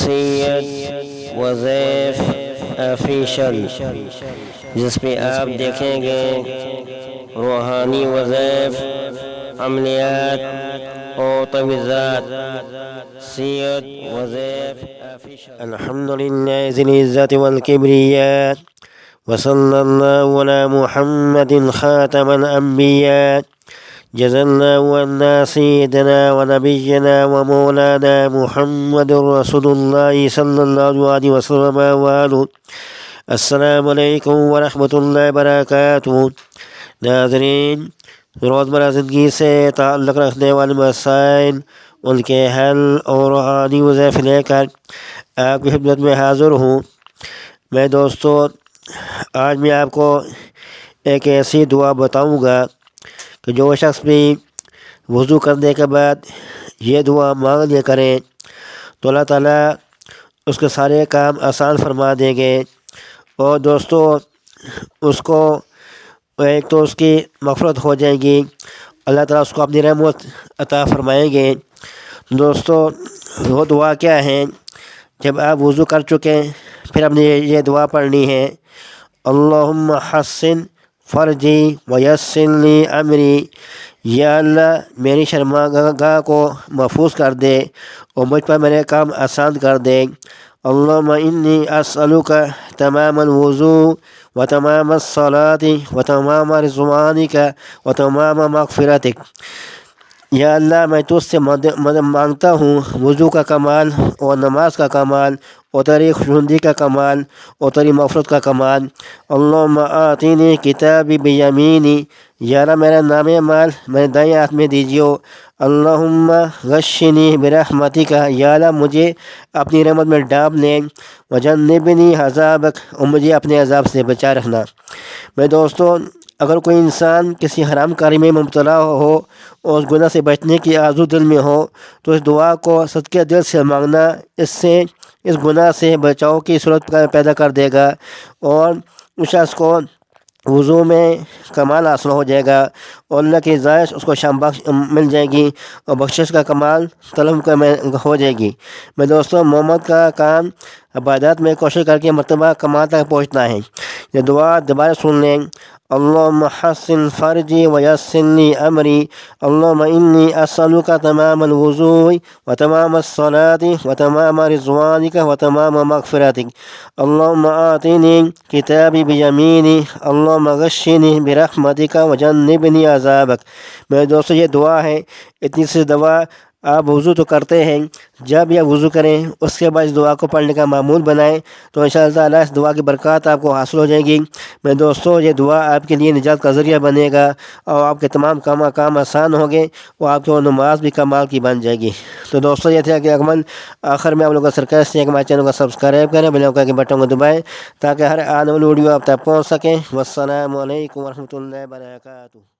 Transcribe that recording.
سید وظیف official, جس پہ آپ دیکھیں گے روحانی وظائف، عملیات اور تجویزات. سید وظیف آفیشل. الحمد للہ ذی العزت والکبریاء، وصلی اللہ علی محمد خاتم الانبیاء. جزا اللہ عنا سیدنا ونبینا ومولانا محمد رسول اللہ صلی اللہ علیہ وسلم وآلہ. السلام علیکم ورحمۃ اللہ وبرکاتہ. ناظرین، روزمرہ زندگی سے تعلق رکھنے والے مسائل، ان کے حل اور روحانی وظائف لے کر آپ کی خدمت میں حاضر ہوں. میں دوستو، آج میں آپ کو ایک ایسی دعا بتاؤں گا کہ جو شخص بھی وضو کرنے کے بعد یہ دعا مانگ لیا کریں تو اللہ تعالیٰ اس کے سارے کام آسان فرما دیں گے. اور دوستو، اس کو ایک تو اس کی مغفرت ہو جائے گی، اللہ تعالیٰ اس کو اپنی رحمت عطا فرمائیں گے. دوستو، وہ دعا کیا ہے؟ جب آپ وضو کر چکیں پھر آپ نے یہ دعا پڑھنی ہے: اللہم حسن فرجی ویسر لی امری. یا اللہ میری شرمگاہ کو محفوظ کر دے اور مجھ پر میرے کام آسان کر دے. اللہم انی اسألک تمام الوضوء و تمام الصلاة و تمام رضوانک و تمام مغفرتک. یا اللہ میں تجھ سے مدد مانگتا ہوں وضو کا کمال اور نماز کا کمال اور تیری خوشنودی کا کمال اور تیری مغفرت کا کمال. اللہم آتینی کتابی بیمینی. یا اللہ میرا نام مال میرے دائیں ہاتھ میں دیجیو. اللہم غشنی برحمتک. یا اللہ مجھے اپنی رحمت میں ڈانپ لیں. وجنبنی عذابک. اور مجھے اپنے عذاب سے بچا رکھنا. میں دوستو، اگر کوئی انسان کسی حرام کاری میں مبتلا ہو اور اس گناہ سے بچنے کی آرزو دل میں ہو تو اس دعا کو صدقہ دل سے مانگنا اس گناہ سے بچاؤ کی صورت پیدا کر دے گا، اور اس شخص کو وضو میں کمال حاصل ہو جائے گا اور اللہ کی رضائش اس کو مل جائے گی اور بخشش کا کمال طلب ہو جائے گی. میں دوستوں، محمد کا کام عبادات میں کوشش کر کے مرتبہ کمال تک پہنچنا ہے. یہ دعا دوبارہ سن لیں: اللہم حسن فرجی ویسر لی امری. اللہم انی اسألک تمام الوضوء و تمام الصلاة و تمام رضوانک و تمام مغفرتک. اللہم آتینی کتابی بیمینی. اللہم غشنی برحمتک وجنبنی عذابک. میرے دوستو، یہ دعا ہے. اتنی سی دعا آپ وضو تو کرتے ہیں، جب یہ وضو کریں اس کے بعد اس دعا کو پڑھنے کا معمول بنائیں تو انشاءاللہ تعالیٰ اس دعا کی برکات آپ کو حاصل ہو جائے گی. میں دوستو، یہ دعا آپ کے لیے نجات کا ذریعہ بنے گا اور آپ کے تمام کام آسان ہوں گے اور آپ کی وہ نماز بھی کمال کی بن جائے گی. تو دوستو، یہ تھا کہ عمل آخر میں آپ لوگوں کا سرکست ہے کہ ہمارے چینل کو سبسکرائب کریں، بیل آئیکن کے بٹن کو دبائیں تاکہ ہر آنے والی ویڈیو آپ تک پہنچ سکیں. والسلام علیکم ورحمۃ اللہ وبرکاتہ.